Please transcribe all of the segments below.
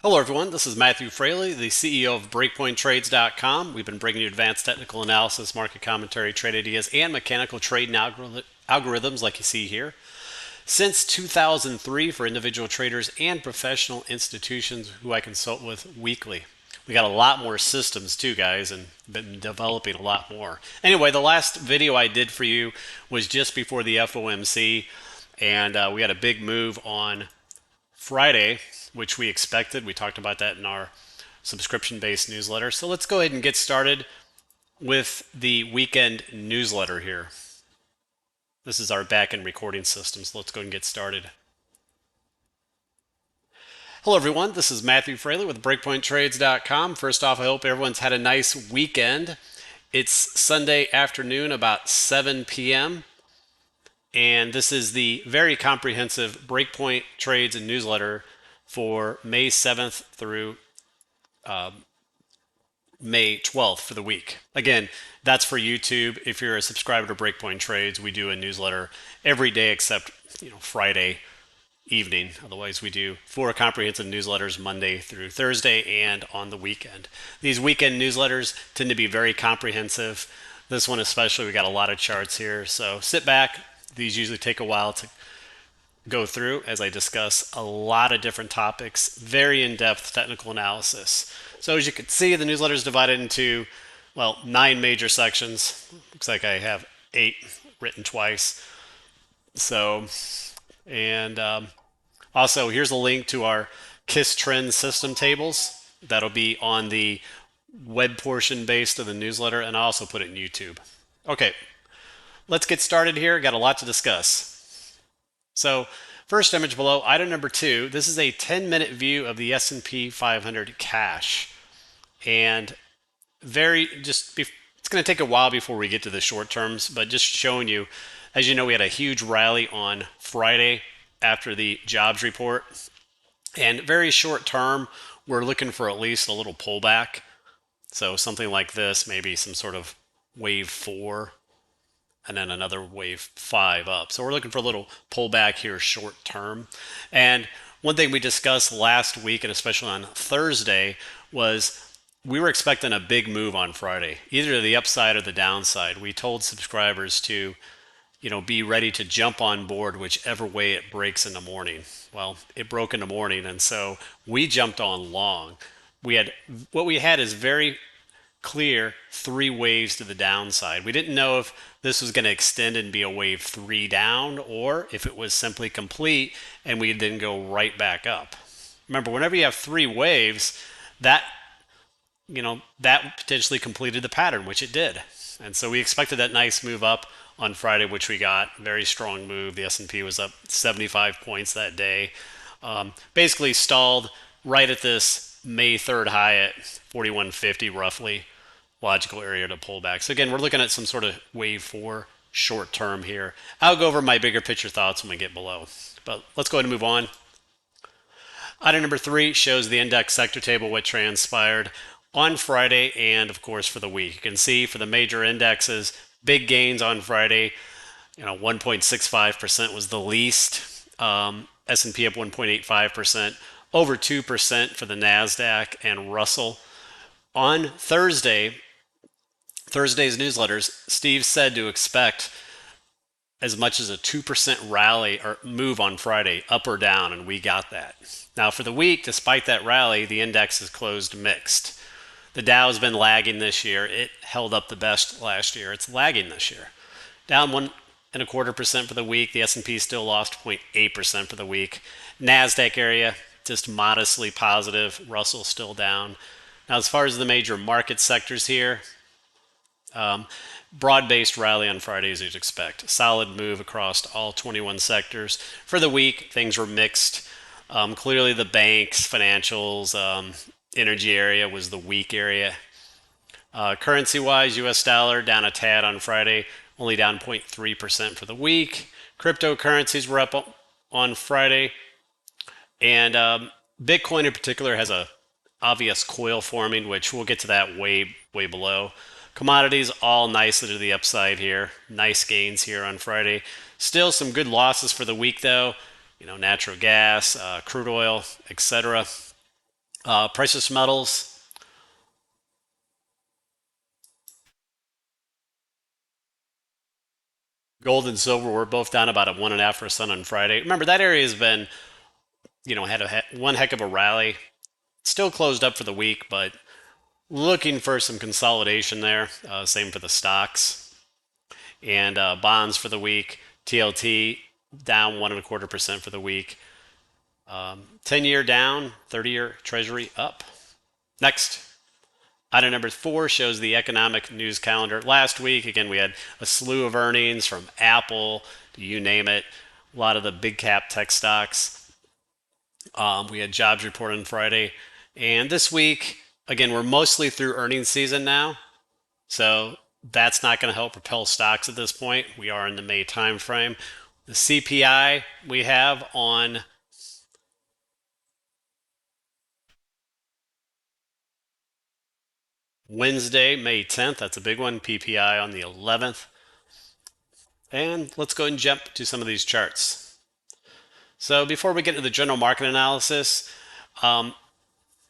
Hello, everyone. This is Matthew Frailey, the CEO of BreakpointTrades.com. We've been bringing you advanced technical analysis, market commentary, trade ideas, and mechanical trading algorithms like you see here since 2003 for individual traders and professional institutions who I consult with weekly. We got a lot more systems too, guys, and been developing a lot more. Anyway, the last video I did for you was just before the FOMC, and we had a big move on Friday, which we expected. We talked about that in our subscription based newsletter. So let's go ahead and get started with the weekend newsletter here. This is our back end recording system. So let's go ahead and get started. Hello, everyone. This is Matthew Frailey with BreakpointTrades.com. First off, I hope everyone's had a nice weekend. It's Sunday afternoon, about 7 p.m. And this is the very comprehensive Breakpoint Trades and newsletter for May 7th through May 12th for the week. Again, that's for YouTube. If you're a subscriber to Breakpoint Trades, we do a newsletter every day except Friday evening. Otherwise, we do 4 comprehensive newsletters Monday through Thursday and on the weekend. These weekend newsletters tend to be very comprehensive. This one especially, we got a lot of charts here. So sit back. These usually take a while to go through as I discuss a lot of different topics, very in-depth technical analysis. So as you can see, the newsletter is divided into, 9 major sections. Looks like I have 8 written twice. So, and also here's a link to our KISS trend system tables. That'll be on the web portion based of the newsletter, and I also put it in YouTube. Okay, let's get started here. Got a lot to discuss. So first image below, item number 2, this is a 10-minute view of the S&P 500 cash. And it's going to take a while before we get to the short terms, but just showing you, as you know, we had a huge rally on Friday after the jobs report. And very short term, we're looking for at least a little pullback. So something like this, maybe some sort of wave 4 and then another wave 5 up. So we're looking for a little pullback here short term. And one thing we discussed last week, and especially on Thursday, was we were expecting a big move on Friday, either to the upside or the downside. We told subscribers to, be ready to jump on board whichever way it breaks in the morning. Well, it broke in the morning, and so we jumped on long. What we had is very clear 3 waves to the downside. We didn't know if this was going to extend and be a wave 3 down or if it was simply complete and we then go right back up. Remember, whenever you have 3 waves, that potentially completed the pattern, which it did. And so we expected that nice move up on Friday, which we got. Very strong move. The S&P was up 75 points that day. Basically stalled right at this May 3rd high at 4150 roughly, logical area to pull back. So again, we're looking at some sort of wave 4 short term here. I'll go over my bigger picture thoughts when we get below. But let's go ahead and move on. Item number 3 shows the index sector table, what transpired on Friday and of course for the week. You can see for the major indexes, big gains on Friday. 1.65% was the least. S&P up 1.85%. Over 2% for the NASDAQ and Russell. On Thursday's newsletters, Steve said to expect as much as a 2% rally or move on Friday, up or down, and we got that. Now for the week, despite that rally, the index has closed mixed. The Dow has been lagging this year. It held up the best last year. It's lagging this year. Down 1.25% for the week. The S&P still lost 0.8% for the week. NASDAQ area, just modestly positive. Russell still down. Now, as far as the major market sectors here, broad-based rally on Friday as you'd expect. Solid move across all 21 sectors. For the week, things were mixed. Clearly the banks, financials, energy area was the weak area. Currency-wise, US dollar down a tad on Friday, only down 0.3% for the week. Cryptocurrencies were up on Friday. And Bitcoin in particular has a obvious coil forming, which we'll get to that way below. Commodities all nicely to the upside here. Nice gains here on Friday. Still some good losses for the week though. Natural gas, crude oil, etc. Precious metals, gold and silver were both down about a 1.5% on Friday. Remember, that area has been, had one heck of a rally. Still closed up for the week, but looking for some consolidation there. Same for the stocks and bonds for the week. TLT down 1.25% for the week. 10-year down, 30-year Treasury up. Next, item number 4 shows the economic news calendar. Last week, again, we had a slew of earnings from Apple, you name it, a lot of the big cap tech stocks. We had jobs report on Friday. And this week, again, we're mostly through earnings season now. So that's not going to help propel stocks at this point. We are in the May timeframe. The CPI we have on Wednesday, May 10th. That's a big one. PPI on the 11th. And let's go and jump to some of these charts. So before we get to the general market analysis,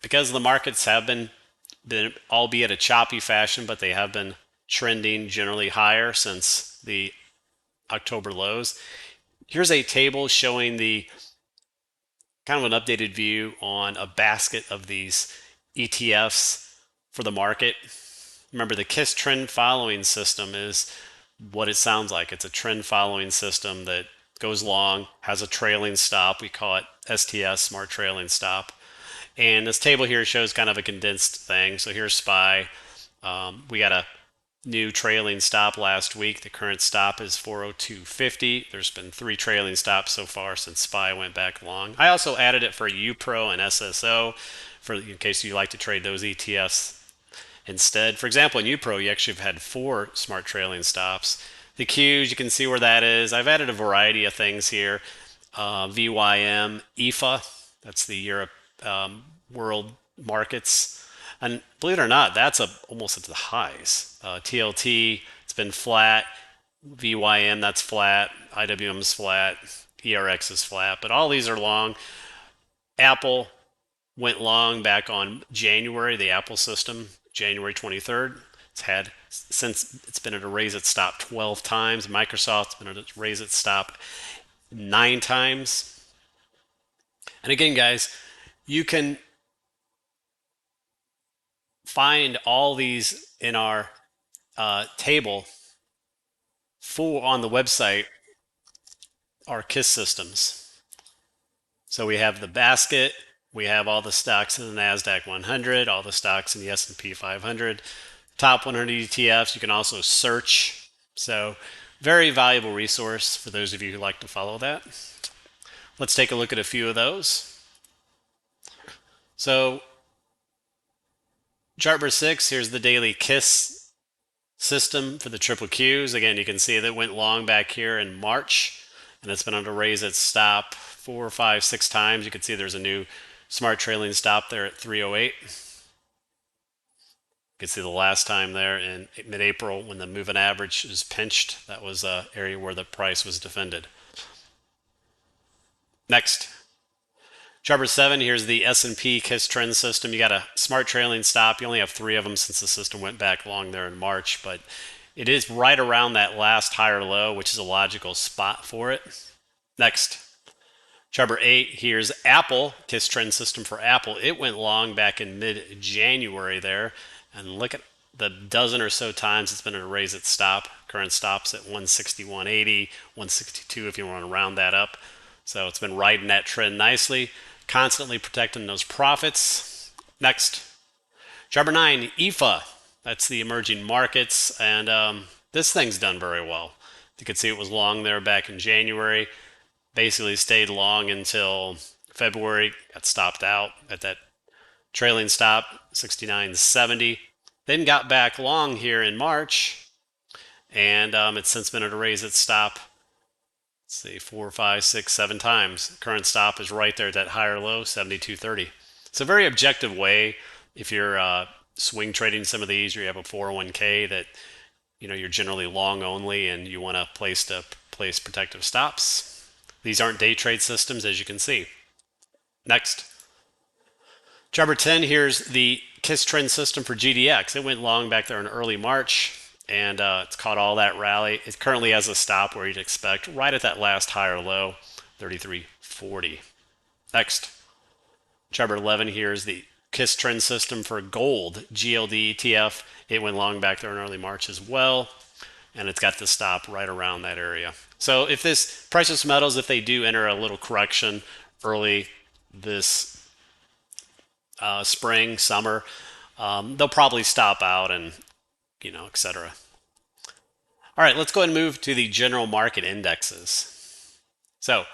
because the markets have been albeit a choppy fashion, but they have been trending generally higher since the October lows. Here's a table showing the kind of an updated view on a basket of these ETFs for the market. Remember, the KISS trend following system is what it sounds like. It's a trend following system that goes long, has a trailing stop. We call it STS, Smart Trailing Stop. And this table here shows kind of a condensed thing. So here's SPY. We got a new trailing stop last week. The current stop is 402.50. There's been 3 trailing stops so far since SPY went back long. I also added it for UPRO and SSO in case you like to trade those ETFs instead. For example, in UPRO, you actually have had 4 smart trailing stops. The Qs, you can see where that is. I've added a variety of things here. VYM, EFA, that's the Europe world markets. And believe it or not, that's almost at the highs. TLT, it's been flat. VYM, that's flat. IWM is flat. ERX is flat. But all these are long. Apple went long back on January, the Apple system, January 23rd. Since it's been at a raise it stop 12 times. Microsoft's been at a raise it stop 9 times. And again, guys, you can find all these in our table on the website, our KISS systems. So we have the basket, we have all the stocks in the NASDAQ 100, all the stocks in the S&P 500, top 100 ETFs. You can also search. So very valuable resource for those of you who like to follow that. Let's take a look at a few of those. So chart number 6, here's the daily KISS system for the triple Qs. Again, you can see that it went long back here in March, and it's been on a raise its stop 4, 5, 6 times. You can see there's a new smart trailing stop there at 308. You can see the last time there in mid-April when the moving average is pinched. That was an area where the price was defended. Next, chart number 7, here's the S&P KISS trend system. You got a smart trailing stop. You only have 3 of them since the system went back long there in March, but it is right around that last higher low, which is a logical spot for it. Next, chart number 8, here's Apple, KISS trend system for Apple. It went long back in mid-January there, and look at the dozen or so times it's been to raise its stop. Current stop's at 161.80, 162 if you want to round that up. So it's been riding that trend nicely, constantly protecting those profits. Next, chart number 9, EFA. That's the emerging markets, and this thing's done very well. You can see it was long there back in January. Basically stayed long until February, got stopped out at that trailing stop, 69.70. Then got back long here in March, and it's since been at a raise its stop. Let's see, 4, 5, 6, 7 times. Current stop is right there at that higher low, 72.30. It's a very objective way if you're swing trading some of these, or you have a 401k that you're generally long only and you want to place protective stops. These aren't day trade systems, as you can see. Next, Chart number 10, here's the KISS trend system for GDX. It went long back there in early March, and it's caught all that rally. It currently has a stop where you'd expect right at that last high or low, 33.40. Next, chart number 11, here's the KISS trend system for gold, GLD ETF. It went long back there in early March as well, and it's got the stop right around that area. So if this precious metals, if they do enter a little correction early this spring, summer, they'll probably stop out and, etc. All right, let's go ahead and move to the general market indexes. So,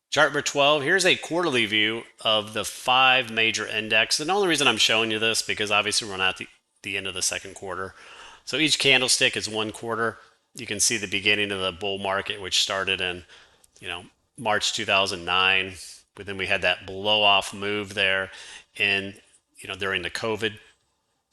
chart number 12, here's a quarterly view of the 5 major indexes. And the only reason I'm showing you this because obviously we're not at the end of the second quarter. So each candlestick is 1 quarter. You can see the beginning of the bull market, which started in, March 2009. But then we had that blow off move there in, during the COVID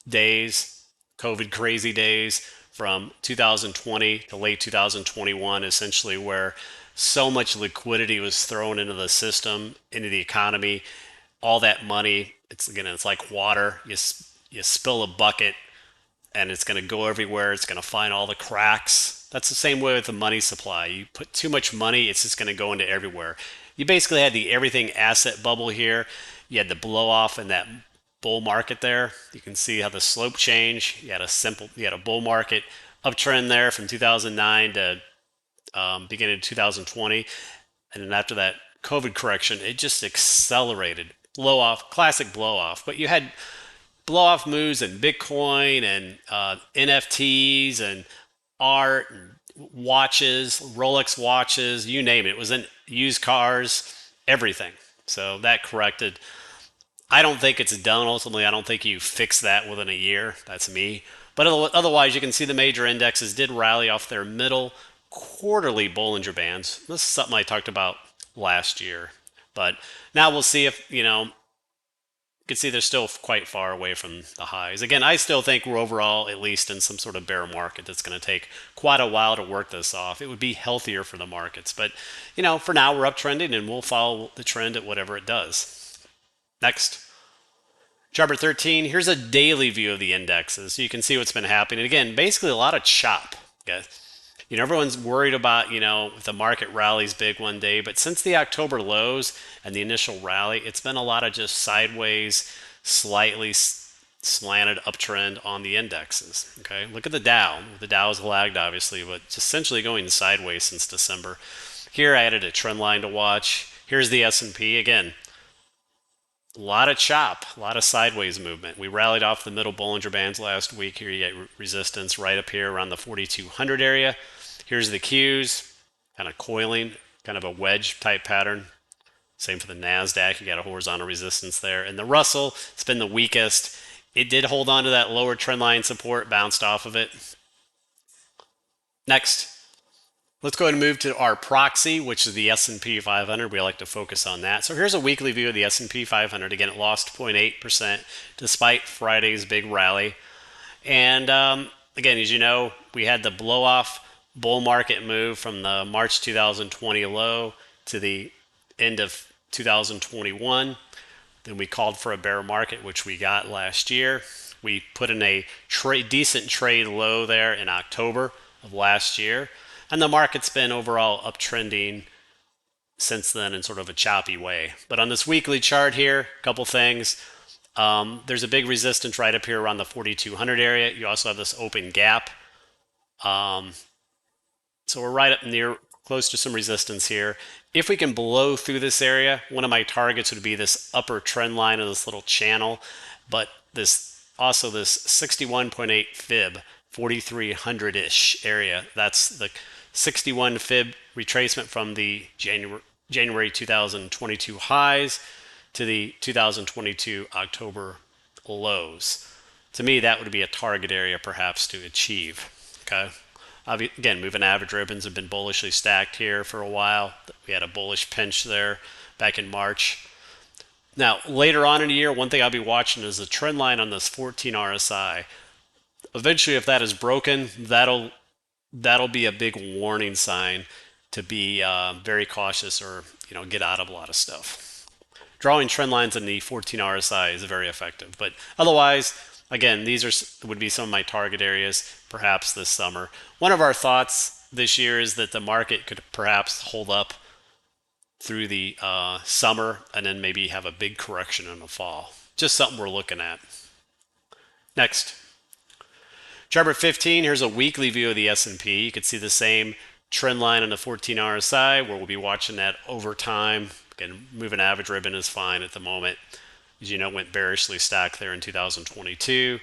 days, COVID crazy days from 2020 to late 2021, essentially where so much liquidity was thrown into the system, into the economy, all that money. It's like water. You spill a bucket and it's going to go everywhere. It's going to find all the cracks. That's the same way with the money supply. You put too much money, it's just going to go into everywhere. You basically had the everything asset bubble here. You had the blow off in that bull market there. You can see how the slope changed. You had a bull market uptrend there from 2009 to beginning of 2020. And then after that COVID correction, it just accelerated. Blow off, classic blow off. But you had blow off moves in Bitcoin and NFTs and art and watches, Rolex watches, you name it. It was in used cars, everything. So that corrected. I don't think it's done ultimately. I don't think you fix that within a year. That's me. But otherwise, you can see the major indexes did rally off their middle quarterly Bollinger Bands. This is something I talked about last year. But now we'll see if, you can see they're still quite far away from the highs. Again, I still think we're overall at least in some sort of bear market that's going to take quite a while to work this off. It would be healthier for the markets. But, for now we're uptrending and we'll follow the trend at whatever it does. Next. Chart number 13, here's a daily view of the indexes. So you can see what's been happening. And again, basically a lot of chop. Okay? Everyone's worried about, if the market rallies big one day, but since the October lows and the initial rally, it's been a lot of just sideways, slightly slanted uptrend on the indexes. Okay, look at the Dow. The Dow has lagged, obviously, but it's essentially going sideways since December. Here, I added a trend line to watch. Here's the S&P. Again, a lot of chop, a lot of sideways movement. We rallied off the middle Bollinger Bands last week. Here you get resistance right up here around the 4,200 area. Here's the Qs, kind of coiling, kind of a wedge type pattern. Same for the NASDAQ. You got a horizontal resistance there. And the Russell, it's been the weakest. It did hold on to that lower trend line support, bounced off of it. Next, let's go ahead and move to our proxy, which is the S&P 500. We like to focus on that. So here's a weekly view of the S&P 500. Again, it lost 0.8% despite Friday's big rally. And again, as you know, we had the blow-off bull market move from the March 2020 low to the end of 2021. Then we called for a bear market, which we got last year. We put in a decent trade low there in October of last year. And the market's been overall uptrending since then in sort of a choppy way. But on this weekly chart here, a couple things. There's a big resistance right up here around the 4,200 area. You also have this open gap. So we're right up near, close to some resistance here. If we can blow through this area, one of my targets would be this upper trend line of this little channel. But this 61.8 fib, 4,300-ish area. That's the 61 fib retracement from the January 2022 highs to the 2022 October lows. To me, that would be a target area perhaps to achieve. Okay. Again, moving average ribbons have been bullishly stacked here for a while. We had a bullish pinch there back in March. Now, later on in the year, one thing I'll be watching is the trend line on this 14 RSI. Eventually, if that is broken, that'll be a big warning sign to be very cautious or get out of a lot of stuff. drawing trend lines in the 14 RSI is very effective. But otherwise, again, would be some of my target areas perhaps this summer. One of our thoughts this year is that the market could perhaps hold up through the summer and then maybe have a big correction in the fall. Just something we're looking at. Next, chart 15. Here's a weekly view of the S&P. You can see the same trend line on the 14 RSI where we'll be watching that over time. Again, moving average ribbon is fine at the moment. As you know, it went bearishly stacked there in 2022,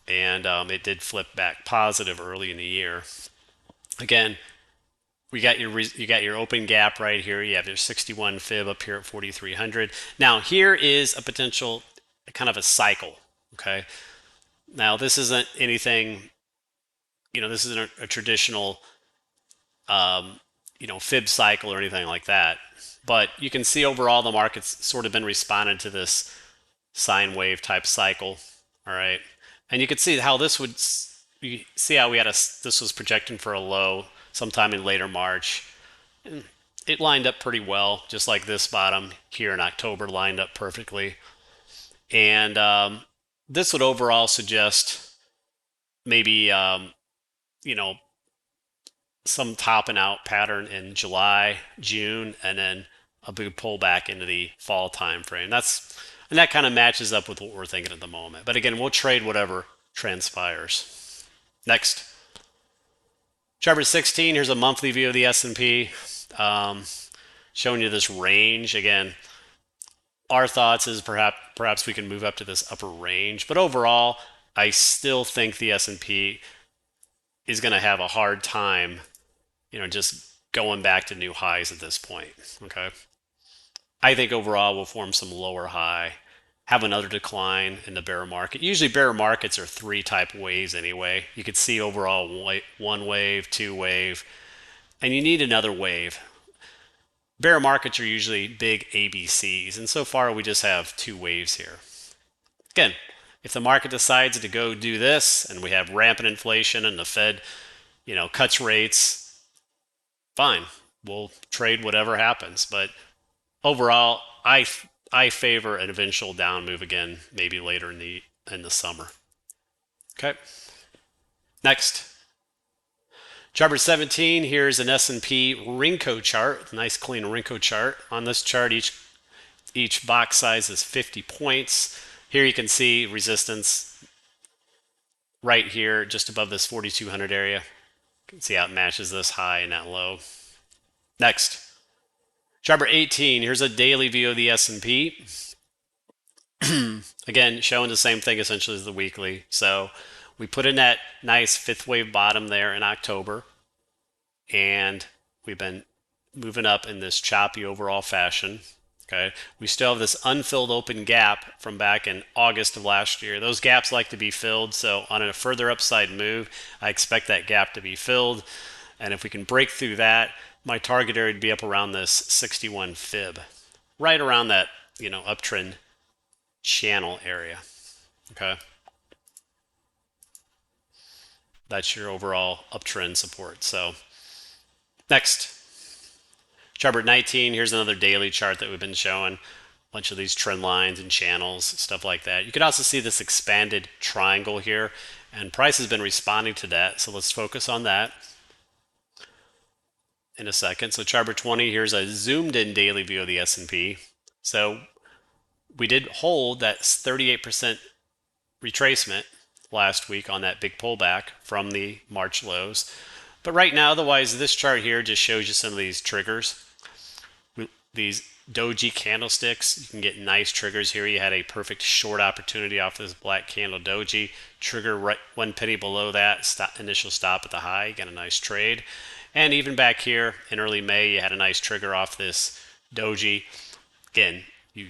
and it did flip back positive early in the year. Again, you got your open gap right here. You have your 61 fib up here at 4,300. Now here is a potential kind of a cycle. Okay. Now this isn't anything. This isn't a traditional fib cycle or anything like that. But you can see overall the market's sort of been responding to this sine wave type cycle. All right. And you can see how this would, you see how this was projecting for a low sometime in later March. And it lined up pretty well, just like this bottom here in October lined up perfectly. And this would overall suggest maybe, some topping out pattern in July, June, and then a big pullback into the fall time frame. And that kind of matches up with what we're thinking at the moment. But again, we'll trade whatever transpires. Next, chart 16. Here's a monthly view of the S&P, showing you this range. Again, our thoughts is perhaps we can move up to this upper range. But overall, I still think the S&P is going to have a hard time, just going back to new highs at this point. Okay. I think overall we'll form some lower high, have another decline in the bear market. Usually bear markets are 3 type waves anyway. You could see overall 1 wave, 2 wave, and you need another wave. Bear markets are usually big ABCs, and so far we just have 2 waves here. Again, if the market decides to go do this and we have rampant inflation and the Fed, cuts rates, fine. We'll trade whatever happens. But overall, I favor an eventual down move again, maybe later in the summer. Okay. Next, chart 17. Here's an S&P Renko chart, nice clean Renko chart. On this chart, each box size is 50 points. Here you can see resistance right here, just above this 4,200 area. You can see how it matches this high and that low. Next, chart 18. Here's a daily view of the S&P. Again, showing the same thing essentially as the weekly. So we put in that nice 5th wave bottom there in October, and we've been moving up in this choppy overall fashion. Okay, we still have this unfilled open gap from back in August of last year. Those gaps like to be filled, so on a further upside move, I expect that gap to be filled. And if we can break through that, my target area would be up around this 61 fib, right around that, uptrend channel area. Okay, that's your overall uptrend support. So next, chart 19, here's another daily chart that we've been showing. A bunch of these trend lines and channels, stuff like that. You can also see this expanded triangle here, and price has been responding to that. So let's focus on that in a second. So chart 20, here's a zoomed in daily view of the S&P. So we did hold that 38% retracement last week on that big pullback from the March lows. But right now, otherwise, this chart here just shows you some of these triggers. These doji candlesticks, you can get nice triggers here. You had a perfect short opportunity off this black candle doji. Trigger right 1 penny below that, initial stop at the high, you got a nice trade. And even back here in early May, you had a nice trigger off this doji. Again, you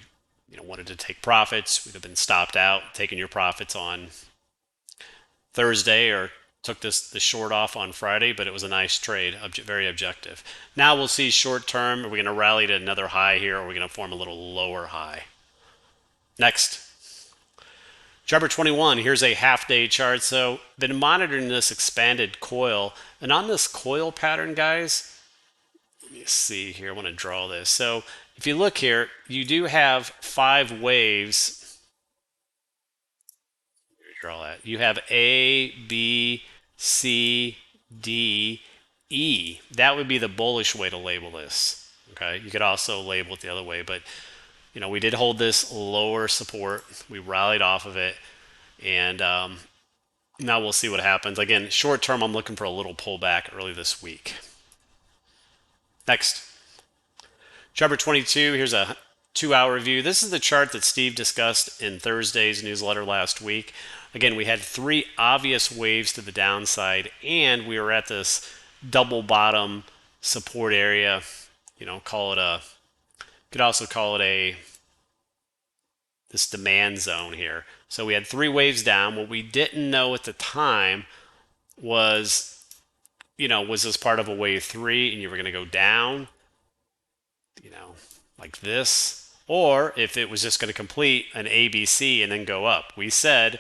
wanted to take profits. We'd have been stopped out, taking your profits on Thursday, or took the short off on Friday, but it was a nice trade, very objective. Now we'll see short term, are we going to rally to another high here, or are we going to form a little lower high? Next, chart 21, here's a half-day chart. So been monitoring this expanded coil, and on this coil pattern, guys, let me see here, I want to draw this. So if you look here, you do have 5 waves. Draw that. You have A, B, C, D, E. That would be the bullish way to label this. Okay. You could also label it the other way, but we did hold this lower support. We rallied off of it, and now we'll see what happens. Again, short term, I'm looking for a little pullback early this week. Next, chart number 22. Here's a 2-hour view. This is the chart that Steve discussed in Thursday's newsletter last week. Again, we had 3 obvious waves to the downside, and we were at this double bottom support area. Call it a. Could also call it this demand zone here. So we had 3 waves down. What we didn't know at the time was, was this part of a wave 3 and you were going to go down, like this, or if it was just going to complete an ABC and then go up. We said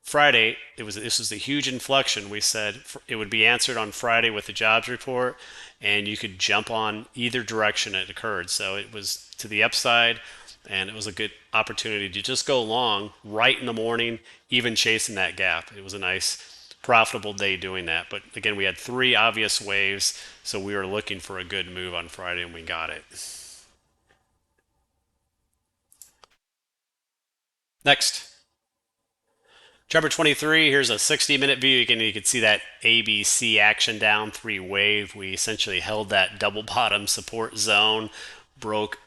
Friday, this was a huge inflection. We said it would be answered on Friday with the jobs report, and you could jump on either direction it occurred. So it was to the upside, and it was a good opportunity to just go long right in the morning, even chasing that gap. It was a nice, profitable day doing that. But again, we had 3 obvious waves, so we were looking for a good move on Friday, and we got it. Next. Chart number 23, here's a 60-minute view. Again, you can see that ABC action down 3 wave. We essentially held that double bottom support zone, broke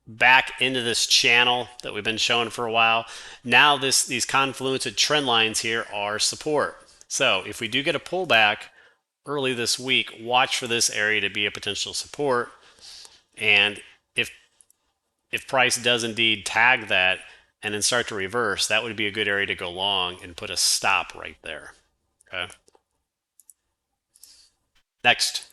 back into this channel that we've been showing for a while. Now these confluence of trend lines here are support. So if we do get a pullback early this week, watch for this area to be a potential support. And if price does indeed tag that and then start to reverse, that would be a good area to go long and put a stop right there. Okay. Next.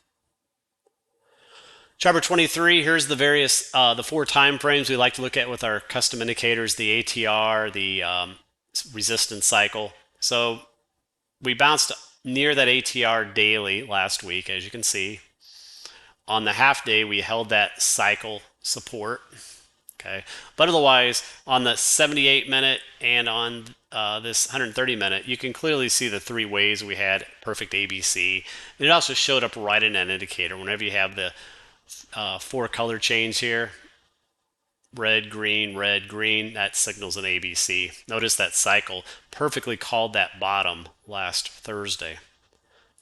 Chart number 23, here's the various, the 4 time frames we like to look at with our custom indicators, the ATR, the resistance cycle. So we bounced near that ATR daily last week, as you can see. On the half day, we held that cycle support. Okay, but otherwise, on the 78-minute and on this 130-minute, you can clearly see the 3 waves we had, perfect ABC. And it also showed up right in that indicator. Whenever you have the 4 color chains here, red, green, that signals an ABC. Notice that cycle perfectly called that bottom last Thursday.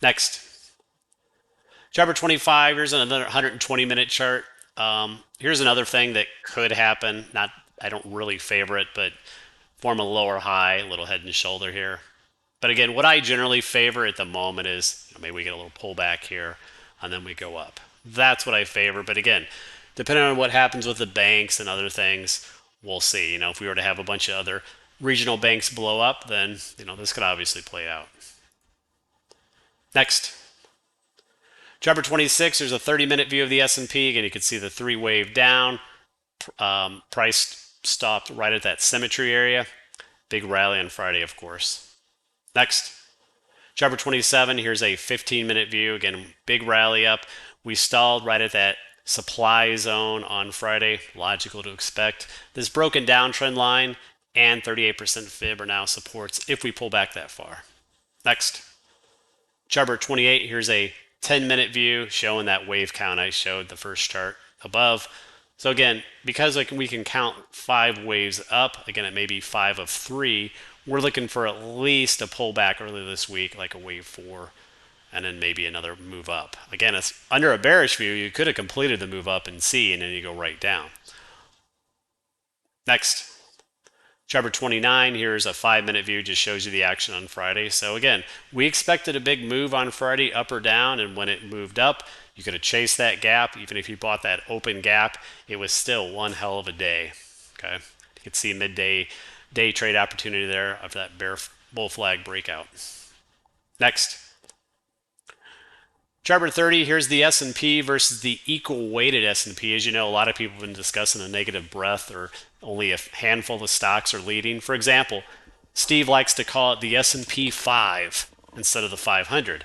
Next. Chart number 25, here's another 120-minute chart. Here's another thing that could happen. I don't really favor it, but form a lower high, little head and shoulder here. But again, what I generally favor at the moment is maybe we get a little pullback here and then we go up. That's what I favor. But again, depending on what happens with the banks and other things, we'll see. If we were to have a bunch of other regional banks blow up, then this could obviously play out. Next. Chart number 26, there's a 30-minute view of the S&P. Again, you can see the 3 wave down. Price stopped right at that symmetry area. Big rally on Friday, of course. Next. Chart number 27, here's a 15-minute view. Again, big rally up. We stalled right at that supply zone on Friday. Logical to expect. This broken down trend line and 38% fib are now supports if we pull back that far. Next. Chart number 28, here's a 10-minute view showing that wave count I showed the first chart above. So again, because we can count 5 waves up, again, it may be 5 of 3, we're looking for at least a pullback early this week, like a wave 4, and then maybe another move up. Again, it's under a bearish view, you could have completed the move up in C, and then you go right down. Next. Chart number 29, here's a 5-minute view, just shows you the action on Friday. So again, we expected a big move on Friday, up or down, and when it moved up, you could have chased that gap. Even if you bought that open gap, it was still one hell of a day. Okay, you can see midday day trade opportunity there after that bull flag breakout. Next. Chart number 30, here's the S&P versus the equal weighted S&P. As you know, a lot of people have been discussing a negative breadth or only a handful of stocks are leading. For example, Steve likes to call it the S&P 5 instead of the 500.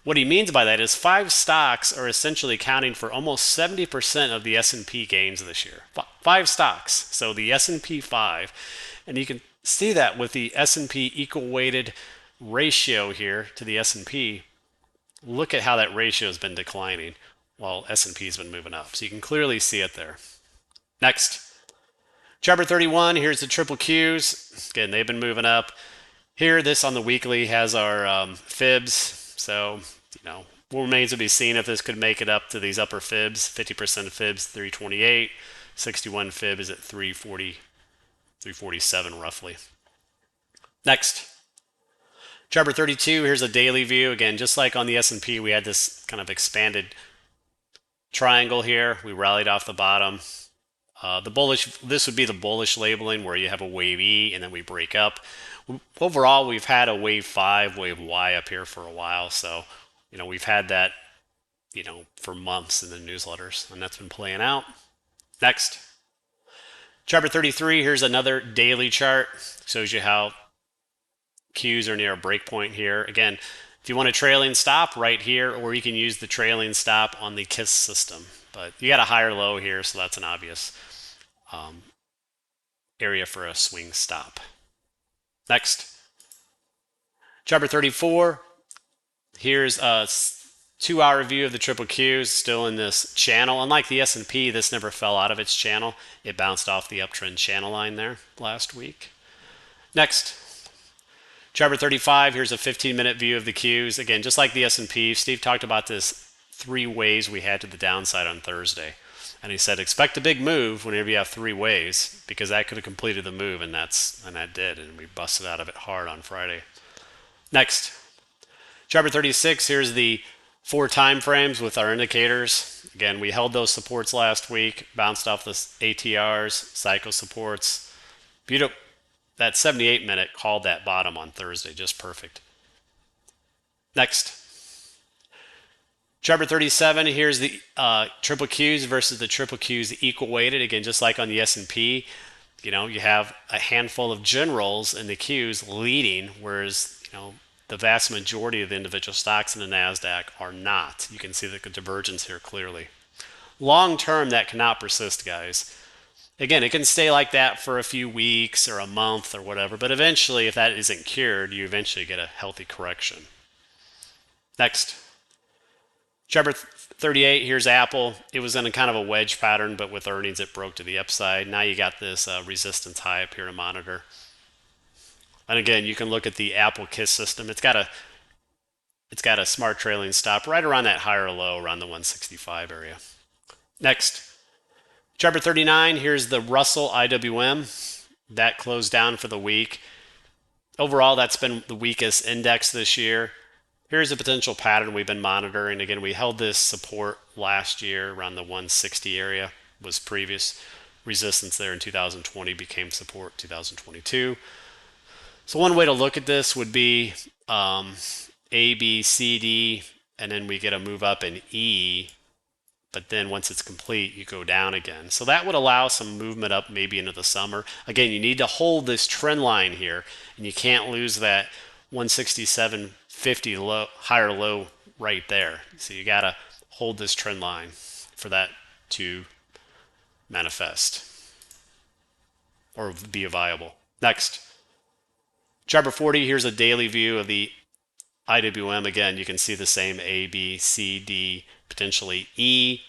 What he means by that is 5 stocks are essentially accounting for almost 70% of the S&P gains this year. 5 stocks. So the S&P 5, and you can see that with the S&P equal weighted ratio here to the S&P. Look at how that ratio has been declining while S&P has been moving up. So you can clearly see it there. Next, chart 31, here's the triple Qs. Again, they've been moving up. Here, this on the weekly has our fibs. So, what remains to be seen if this could make it up to these upper fibs. 50% of fibs, 328. 61 fib is at 340, 347 roughly. Next, chart 32, here's a daily view. Again, just like on the S&P, we had this kind of expanded triangle here. We rallied off the bottom. This would be the bullish labeling where you have a wave E and then we break up. Overall, we've had a wave 5, wave Y up here for a while. So, we've had that, for months in the newsletters, and that's been playing out. Next, chart 33, here's another daily chart. Shows you how Qs are near a breakpoint here. Again, if you want a trailing stop right here, or you can use the trailing stop on the KISS system. But you got a higher low here, so that's an obvious area for a swing stop. Next, chart 34. Here's a 2-hour view of the triple Qs, still in this channel. Unlike the S&P, this never fell out of its channel. It bounced off the uptrend channel line there last week. Next, chart 35. Here's a 15-minute view of the Qs. Again, just like the S&P, Steve talked about this 3 ways we had to the downside on Thursday. And he said, expect a big move whenever you have 3 ways, because that could have completed the move, and that did, and we busted out of it hard on Friday. Next, chart 36, here's the 4 time frames with our indicators. Again, we held those supports last week, bounced off the ATRs, cycle supports. Beautiful. That 78-minute called that bottom on Thursday, just perfect. Next, chart 37, here's the triple Qs versus the triple Qs equal weighted. Again, just like on the S&P, you have a handful of generals in the Qs leading, whereas, the vast majority of the individual stocks in the NASDAQ are not. You can see the divergence here clearly. Long term, that cannot persist, guys. Again, it can stay like that for a few weeks or a month or whatever, but eventually, if that isn't cured, you eventually get a healthy correction. Next, chart 38, here's Apple. It was in a kind of a wedge pattern, but with earnings, it broke to the upside. Now you got this resistance high up here to monitor. And again, you can look at the Apple KISS system. It's got a smart trailing stop right around that higher low, around the 165 area. Next, chart 39, here's the Russell IWM. That closed down for the week. Overall, that's been the weakest index this year. Here's a potential pattern we've been monitoring. Again, we held this support last year around the 160 area, was previous resistance there in 2020, became support 2022. So one way to look at this would be A, B, C, D, and then we get a move up in E, but then once it's complete, you go down again. So that would allow some movement up maybe into the summer. Again, you need to hold this trend line here, and you can't lose that 167.50 low, higher low right there. So you got to hold this trend line for that to manifest or be viable. Next, chart 40, here's a daily view of the IWM. Again, you can see the same A, B, C, D, potentially E.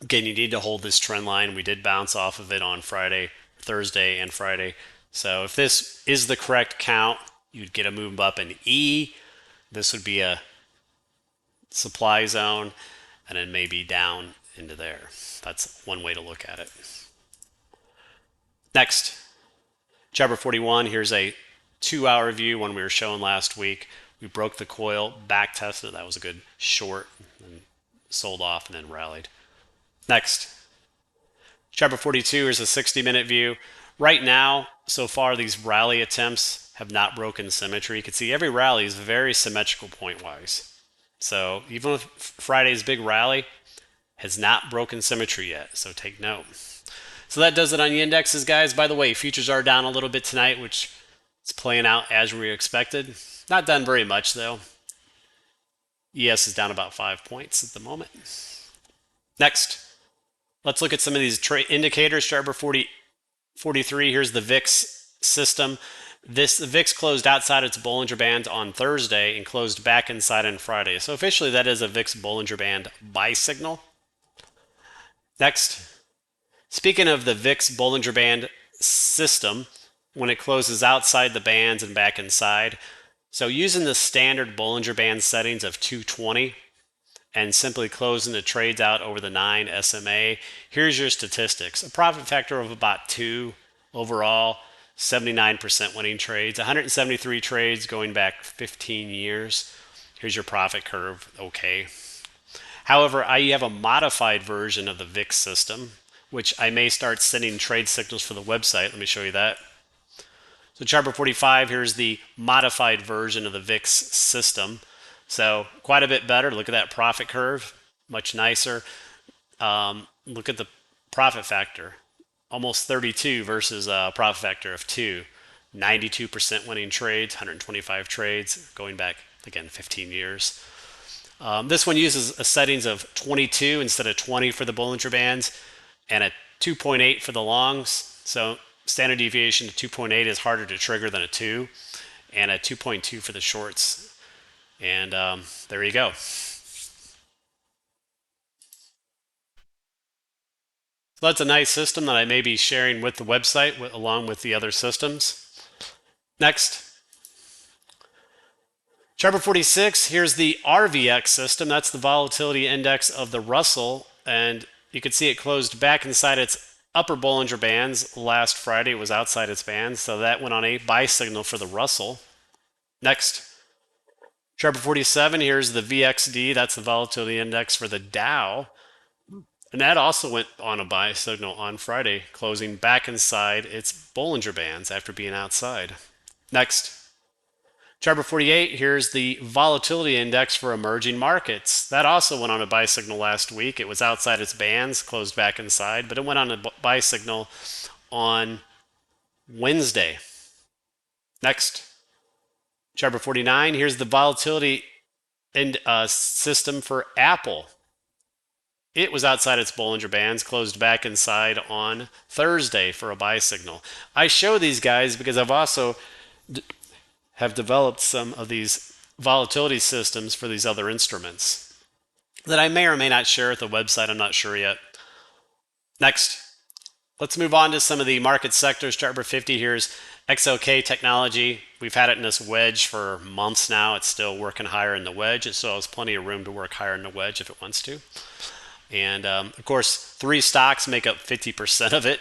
Again, you need to hold this trend line. We did bounce off of it on Thursday and Friday. So if this is the correct count, you'd get a move up in E. This would be a supply zone, and then maybe down into there. That's one way to look at it. Next, chart 41, here's a 2-hour view, one we were showing last week. We broke the coil, back tested. That was a good short, and sold off and then rallied. Next, chart 42 is a 60-minute view. Right now, so far, these rally attempts have not broken symmetry. You can see every rally is very symmetrical point-wise. So even with Friday's big rally, has not broken symmetry yet. So take note. So that does it on the indexes, guys. By the way, futures are down a little bit tonight, which is playing out as we expected. Not done very much, though. ES is down about 5 points at the moment. Next, let's look at some of these indicators. Chart 43, here's the VIX system. The VIX closed outside its Bollinger Band on Thursday and closed back inside on Friday. So officially that is a VIX Bollinger Band buy signal. Next, speaking of the VIX Bollinger Band system, when it closes outside the bands and back inside, so using the standard Bollinger Band settings of 220 and simply closing the trades out over the 9 SMA, here's your statistics. A profit factor of about 2 overall, 79% winning trades, 173 trades going back 15 years. Here's your profit curve, okay. However, I have a modified version of the VIX system, which I may start sending trade signals for the website. Let me show you that. So chart 45, here's the modified version of the VIX system. So quite a bit better. Look at that profit curve, much nicer. Look at the profit factor, almost 32 versus a profit factor of 2. 92% winning trades, 125 trades, going back, again, 15 years. This one uses a settings of 22 instead of 20 for the Bollinger Bands and a 2.8 for the longs. So standard deviation to 2.8 is harder to trigger than a 2, and a 2.2 for the shorts. And there you go. So that's a nice system that I may be sharing with the website along with the other systems. Next, chart 46, here's the RVX system. That's the volatility index of the Russell, and you can see it closed back inside its upper Bollinger Bands last Friday. It was outside its bands, so that went on a buy signal for the Russell. Next, chart 47, here's the VXD. That's the volatility index for the Dow. And that also went on a buy signal on Friday, closing back inside its Bollinger Bands after being outside. Next, chart 48, here's the volatility index for emerging markets. That also went on a buy signal last week. It was outside its bands, closed back inside, but it went on a buy signal on Wednesday. Next, chart 49, here's the volatility system for Apple. It was outside its Bollinger Bands, closed back inside on Thursday for a buy signal. I show these guys because I've also have developed some of these volatility systems for these other instruments that I may or may not share at the website. I'm not sure yet. Next, let's move on to some of the market sectors. Chart 50, here's XOK technology. We've had it in this wedge for months now. It's still working higher in the wedge. It still has plenty of room to work higher in the wedge if it wants to. And of course, 3 stocks make up 50% of it: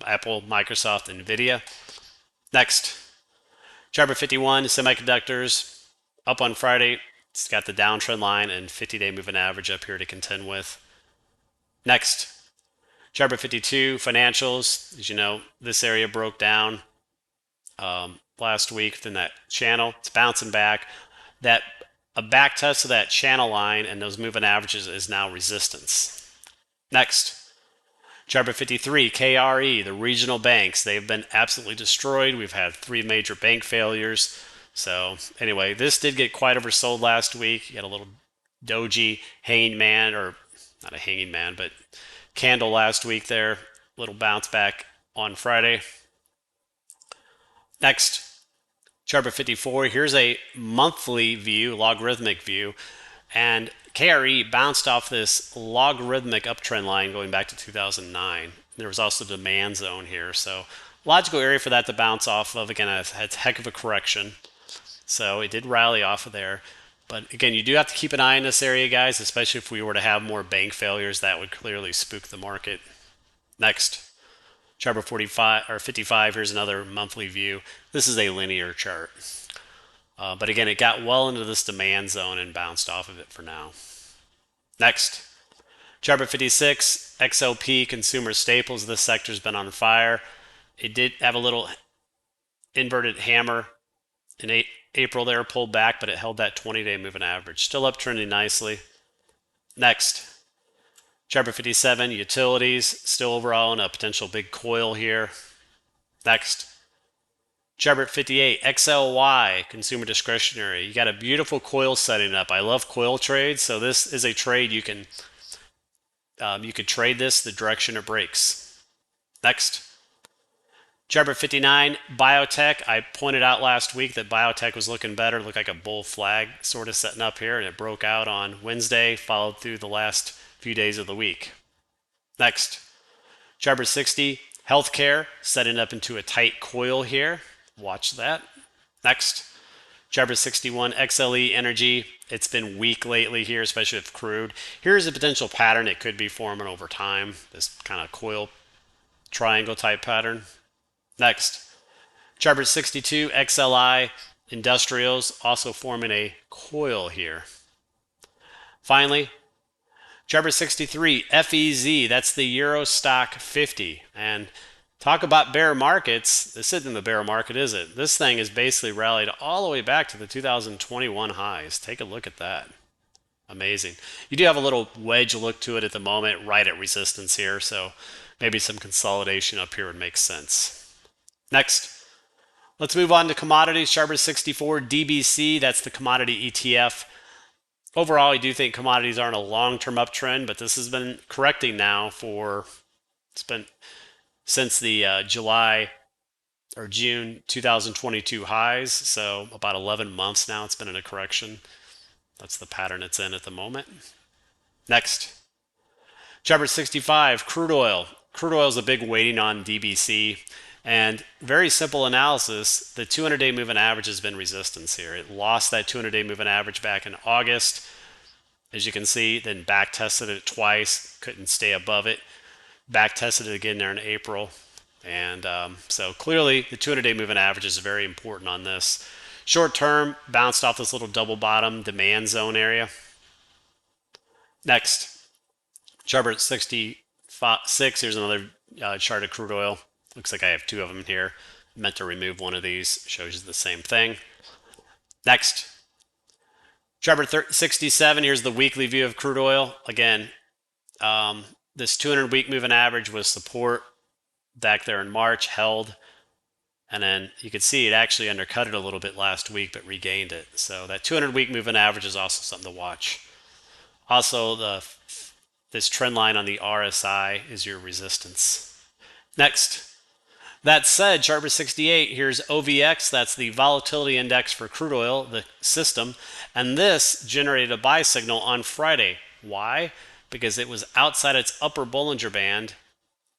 Apple, Microsoft, and Nvidia. Next, chart 51, semiconductors, up on Friday. It's got the downtrend line and 50-day moving average up here to contend with. Next, chart 52, financials. As you know, this area broke down last week within that channel. It's bouncing back. A back test of that channel line and those moving averages is now resistance. Next, chart 53, KRE, the regional banks. They've been absolutely destroyed. We've had 3 major bank failures. So anyway, this did get quite oversold last week. You had a little doji hanging man, or not a hanging man, but candle last week there. Little bounce back on Friday. Next, chart 54, here's a monthly view, logarithmic view, and KRE bounced off this logarithmic uptrend line going back to 2009. There was also demand zone here, so logical area for that to bounce off of. Again, it's a heck of a correction, so it did rally off of there. But again, you do have to keep an eye on this area, guys, especially if we were to have more bank failures. That would clearly spook the market. Next, chart 45 or 55, here's another monthly view. This is a linear chart. But again, it got well into this demand zone and bounced off of it for now. Next, chart 56, XOP, consumer staples. This sector's been on fire. It did have a little inverted hammer in April there, pulled back, but it held that 20-day moving average. Still uptrending nicely. Next, chart 57, utilities, still overall in a potential big coil here. Next, Chart 58, XLY, consumer discretionary. You got a beautiful coil setting up. I love coil trades, so this is a trade you could trade this the direction it breaks. Next. Chart 59, biotech. I pointed out last week that biotech was looking better, looked like a bull flag sort of setting up here, and it broke out on Wednesday, followed through the last few days of the week. Next. Chart 60, healthcare, setting up into a tight coil here. Watch that. Next. Chart 61, XLE energy. It's been weak lately here, especially with crude. Here's a potential pattern it could be forming over time, this kind of coil triangle type pattern. Next. Chart 62, XLI, industrials, also forming a coil here. Finally, chart 63, FEZ, that's the Euro Stock 50. And talk about bear markets. This isn't the bear market, is it? This thing is basically rallied all the way back to the 2021 highs. Take a look at that. Amazing. You do have a little wedge look to it at the moment, right at resistance here. So maybe some consolidation up here would make sense. Next, let's move on to commodities. Chart 64, DBC, that's the commodity ETF. Overall, I do think commodities are in a long-term uptrend, but this has been correcting now it's been since the July or June 2022 highs. So about 11 months now it's been in a correction. That's the pattern it's in at the moment. Next, chart 65, crude oil. Crude oil is a big weighting on DBC. And very simple analysis, the 200-day moving average has been resistance here. It lost that 200-day moving average back in August, as you can see, then back tested it twice, couldn't stay above it, back tested it again there in April. And so clearly the 200-day moving average is very important on this. Short term, bounced off this little double bottom demand zone area. Next, chart 66, here's another chart of crude oil. Looks like I have two of them here. Meant to remove one of these. Shows you the same thing. Next. Chart 67. Here's the weekly view of crude oil. Again, this 200-week moving average was support back there in March, held. And then you can see it actually undercut it a little bit last week, but regained it. So that 200-week moving average is also something to watch. Also, this trend line on the RSI is your resistance. Next. That said, chart 68, here's OVX, that's the volatility index for crude oil, the system, and this generated a buy signal on Friday. Why? Because it was outside its upper Bollinger Band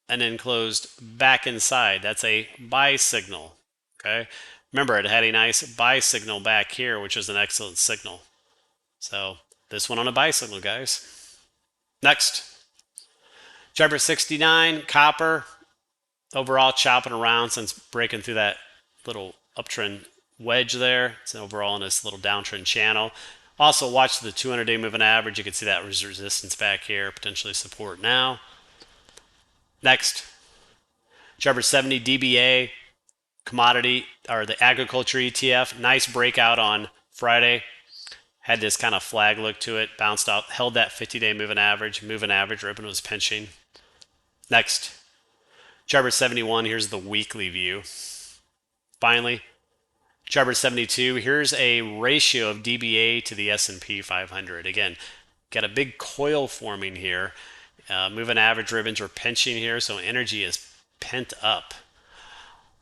and then closed back inside. That's a buy signal, okay? Remember, it had a nice buy signal back here, which is an excellent signal. So this one on a buy signal, guys. Next, chart 69, copper. Overall chopping around since breaking through that little uptrend wedge there. It's overall in this little downtrend channel. Also watch the 200-day moving average. You can see that resistance back here, potentially support now. Next, chart 70, DBA, commodity, or the agriculture ETF. Nice breakout on Friday. Had this kind of flag look to it, bounced out, held that 50-day moving average, ribbon was pinching. Next, chart 71, here's the weekly view. Finally, chart 72, here's a ratio of DBA to the S&P 500. Again, got a big coil forming here. Moving average ribbons are pinching here, so energy is pent up.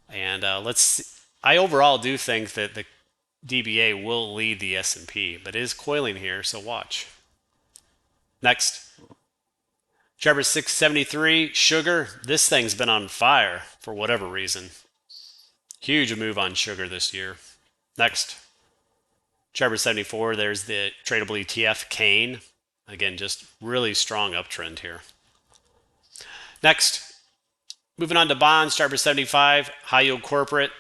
And I overall do think that the DBA will lead the S&P, but it is coiling here, so watch. Next. Chart 673, sugar. This thing's been on fire for whatever reason. Huge move on sugar this year. Next. Chart 74, there's the tradable ETF, cane. Again, just really strong uptrend here. Next. Moving on to bonds, chart 75, high yield corporate.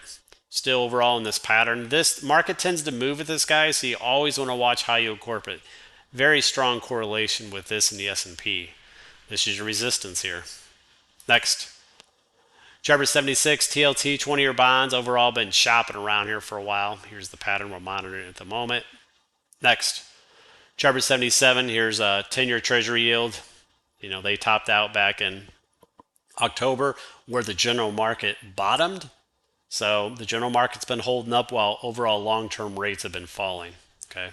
Still overall in this pattern. This market tends to move with this, guys, so you always want to watch high yield corporate. Very strong correlation with this and the S&P. This is your resistance here. Next. Chart 76, TLT, 20-year bonds. Overall been shopping around here for a while. Here's the pattern we're monitoring at the moment. Next. Chart 77, here's a 10-year treasury yield. You know, they topped out back in October where the general market bottomed. So the general market's been holding up while overall long-term rates have been falling. Okay.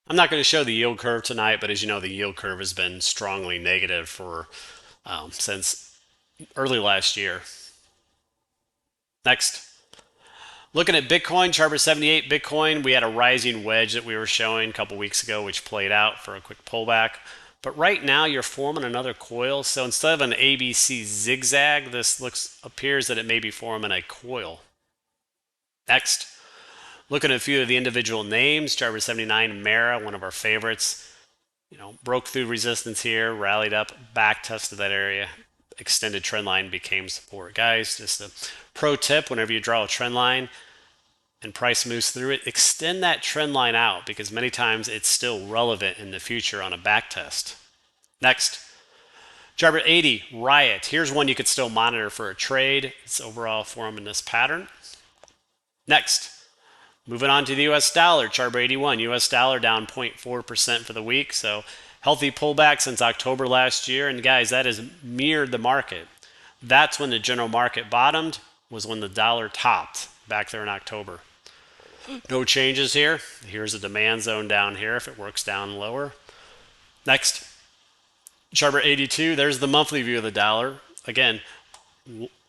I'm not going to show the yield curve tonight, but as you know, the yield curve has been strongly negative for since early last year. Next, looking at Bitcoin, chart 78, Bitcoin, we had a rising wedge that we were showing a couple weeks ago, which played out for a quick pullback. But right now, you're forming another coil. So instead of an ABC zigzag, this appears that it may be forming a coil. Next, looking at a few of the individual names, chart 79, Mara, one of our favorites. Broke through resistance here, rallied up, back tested that area, extended trend line became support. Guys, just a pro tip, whenever you draw a trend line and price moves through it, extend that trend line out because many times it's still relevant in the future on a back test. Next, chart 80, Riot. Here's one you could still monitor for a trade. It's overall forming this pattern. Next, moving on to the US dollar, chart 81, US dollar down 0.4% for the week. So healthy pullback since October last year. And guys, that has mirrored the market. That's when the general market bottomed, was when the dollar topped back there in October. No changes here. Here's a demand zone down here if it works down lower. Next, chart 82, there's the monthly view of the dollar. Again,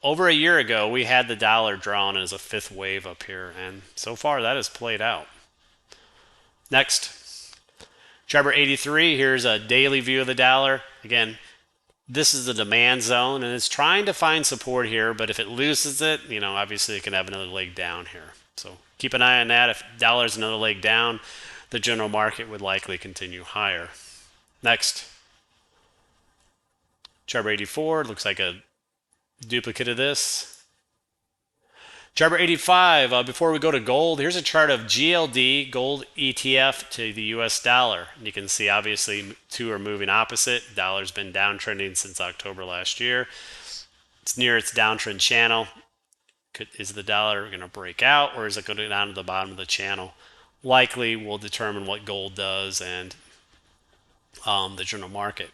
over a year ago, we had the dollar drawn as a fifth wave up here, and so far that has played out. Next, chart 83, here's a daily view of the dollar. Again, this is the demand zone, and it's trying to find support here, but if it loses it, obviously it can have another leg down here. So keep an eye on that. If dollar's another leg down, the general market would likely continue higher. Next, chart 84, looks like a duplicate of this. Chart 85, before we go to gold, here's a chart of GLD, gold ETF to the US dollar. And you can see obviously two are moving opposite. Dollar's been downtrending since October last year. It's near its downtrend channel. Is the dollar going to break out or is it going to go down to the bottom of the channel? Likely will determine what gold does and the general market.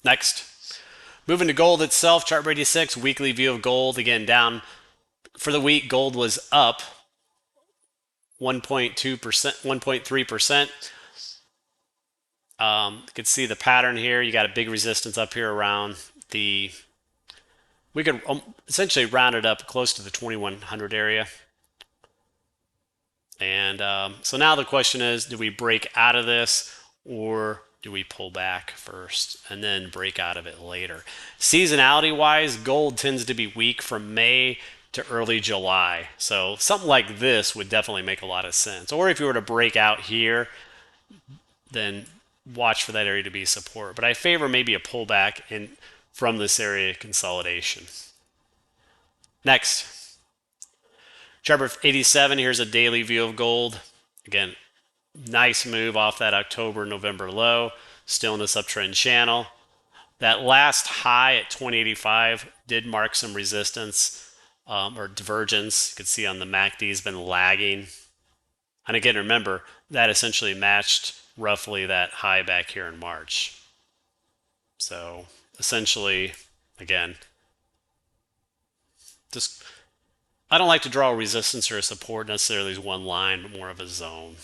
Next, moving to gold itself, chart 86, weekly view of gold. Again, down for the week, gold was up 1.2%, 1.3%. You can see the pattern here. You got a big resistance up here around we could essentially round it up close to the 2100 area. And so now the question is, do we break out of this or do we pull back first and then break out of it later? Seasonality wise, gold tends to be weak from May to early July. So something like this would definitely make a lot of sense. Or if you were to break out here, then watch for that area to be support. But I favor maybe a pullback from this area consolidation. Next, chart 87, here's a daily view of gold. Again, nice move off that October, November low, still in this uptrend channel. That last high at 2085 did mark some resistance or divergence. You can see on the MACD has been lagging. And again, remember, that essentially matched roughly that high back here in March. So essentially, again, I don't like to draw a resistance or a support necessarily as one line, but more of a zone.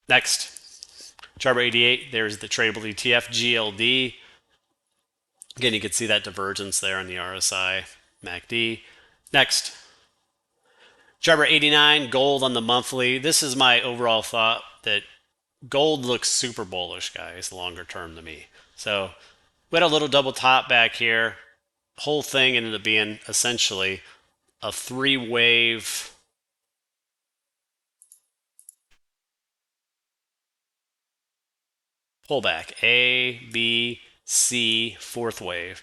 Next, chart 88, there's the tradable ETF, GLD. Again, you can see that divergence there on the RSI, MACD. Next, chart 89, gold on the monthly. This is my overall thought that gold looks super bullish, guys, longer term to me. So we had a little double top back here. Whole thing ended up being essentially a three-wave pullback. A, B, C, fourth wave.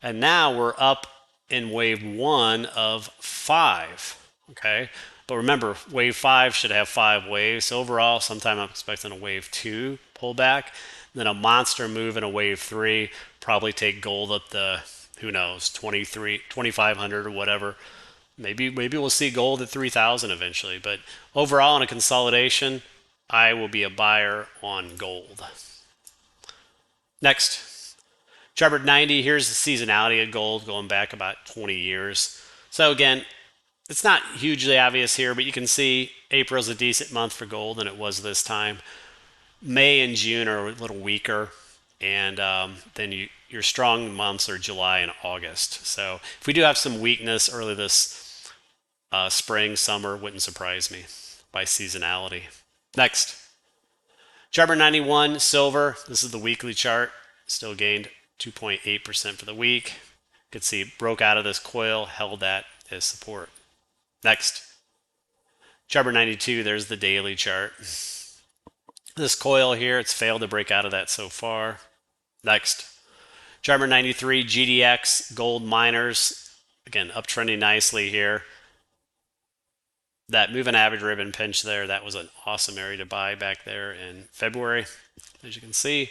And now we're up in wave 1 of 5. Okay. But remember, wave 5 should have 5 waves. So overall, sometime I'm expecting a wave 2 pullback. Then a monster move in a wave 3. Probably take gold up the, who knows, 2,500 or whatever. Maybe we'll see gold at 3,000 eventually. But overall, in a consolidation, I will be a buyer on gold. Next, Chart 90, here's the seasonality of gold going back about 20 years. So again, it's not hugely obvious here, but you can see April's a decent month for gold than it was this time. May and June are a little weaker, and then your strong months are July and August. So if we do have some weakness early this spring, summer, wouldn't surprise me by seasonality. Next, chart 91, silver. This is the weekly chart. Still gained 2.8% for the week. You can see broke out of this coil, held that as support. Next, chart 92, there's the daily chart. This coil here, it's failed to break out of that so far. Next, chart 93, GDX, gold miners. Again, uptrending nicely here. That moving average ribbon pinch there, that was an awesome area to buy back there in February, as you can see.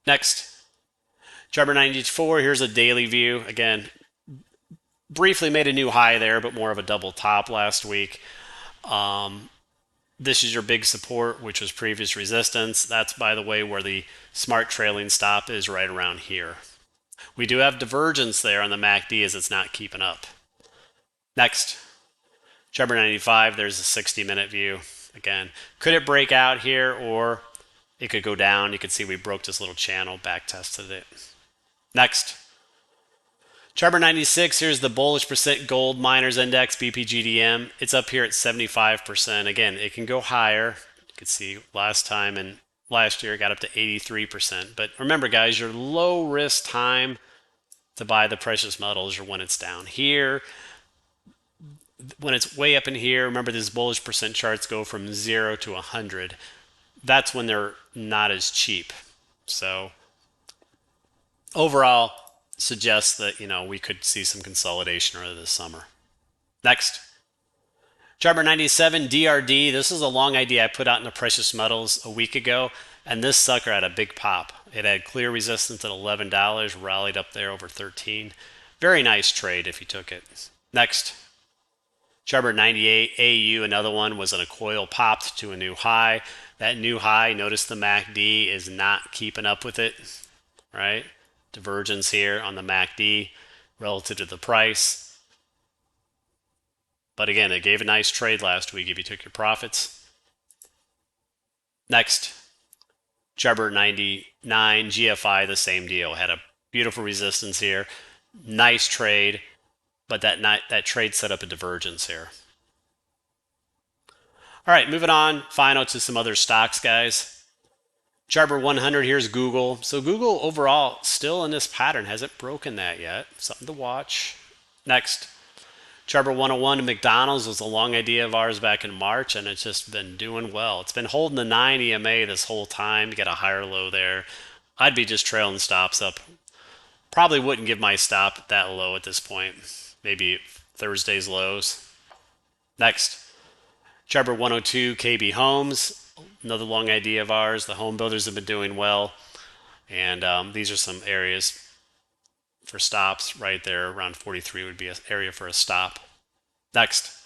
Next, chart 94, here's a daily view. Again, briefly made a new high there, but more of a double top last week. This is your big support, which was previous resistance. That's, by the way, where the smart trailing stop is, right around here. We do have divergence there on the MACD as it's not keeping up. Next, chart 95, there's a 60-minute view. Again, could it break out here, or it could go down? You can see we broke this little channel, back tested it. Next, chart 96, here's the bullish percent gold miners index, BPGDM. It's up here at 75%. Again, it can go higher. You can see last time and last year it got up to 83%. But remember, guys, your low risk time to buy the precious metals are when it's down here. When it's way up in here, remember these bullish percent charts go from 0 to 100. That's when they're not as cheap. So overall, suggests that we could see some consolidation early this summer. Next, chart 97, DRD. This is a long idea I put out in the precious metals a week ago, and this sucker had a big pop. It had clear resistance at $11, rallied up there over 13. Very nice trade if you took it. Next, chart 98, AU, another one, was in a coil, popped to a new high. That new high, notice the MACD is not keeping up with it, right? Divergence here on the MACD relative to the price. But again, it gave a nice trade last week if you took your profits. Next, chart 99, GFI, the same deal. Had a beautiful resistance here. Nice trade, but that trade set up a divergence here. All right, moving on, final to some other stocks, guys. Chart 100, here's Google. So Google overall still in this pattern, hasn't broken that yet. Something to watch. Next, chart 101, McDonald's was a long idea of ours back in March, and it's just been doing well. It's been holding the 9 EMA this whole time. You got a higher low there. I'd be just trailing stops up. Probably wouldn't give my stop that low at this point. Maybe Thursday's lows. Next, chart 102, KB Homes. Another long idea of ours. The home builders have been doing well. And these are some areas for stops right there. Around 43 would be an area for a stop. Next,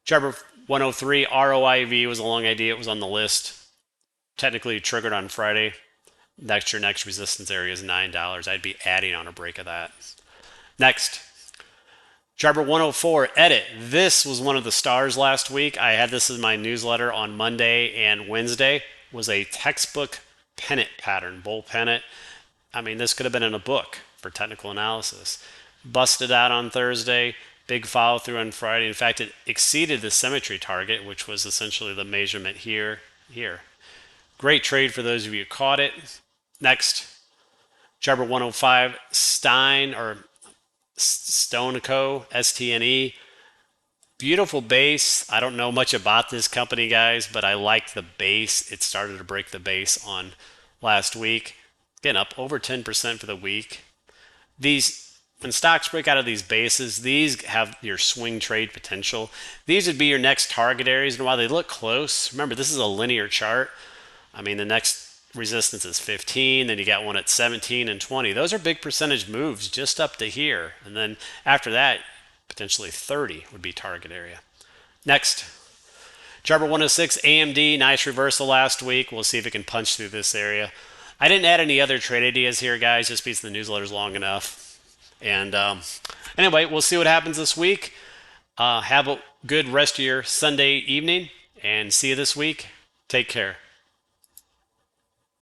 chart 103, ROIV was a long idea. It was on the list. Technically triggered on Friday. Your next resistance area is $9. I'd be adding on a break of that. Next, chart 104, edit. This was one of the stars last week. I had this in my newsletter on Monday and Wednesday. Was a textbook pennant pattern, bull pennant. I mean, this could have been in a book for technical analysis. Busted out on Thursday. Big follow through on Friday. In fact, it exceeded the symmetry target, which was essentially the measurement here. Great trade for those of you who caught it. Next, chart 105, Stoneco, STNE. Beautiful base. I don't know much about this company, guys, but I like the base. It started to break the base on last week. Again, up over 10% for the week. When stocks break out of these bases, these have your swing trade potential. These would be your next target areas. And while they look close, remember, this is a linear chart. I mean, the next resistance is 15, then you got one at 17 and 20. Those are big percentage moves just up to here. And then after that, potentially 30 would be target area. Next, chart 106, AMD, nice reversal last week. We'll see if it can punch through this area. I didn't add any other trade ideas here, guys, just because the newsletter's long enough. And anyway, we'll see what happens this week. Have a good rest of your Sunday evening and see you this week. Take care.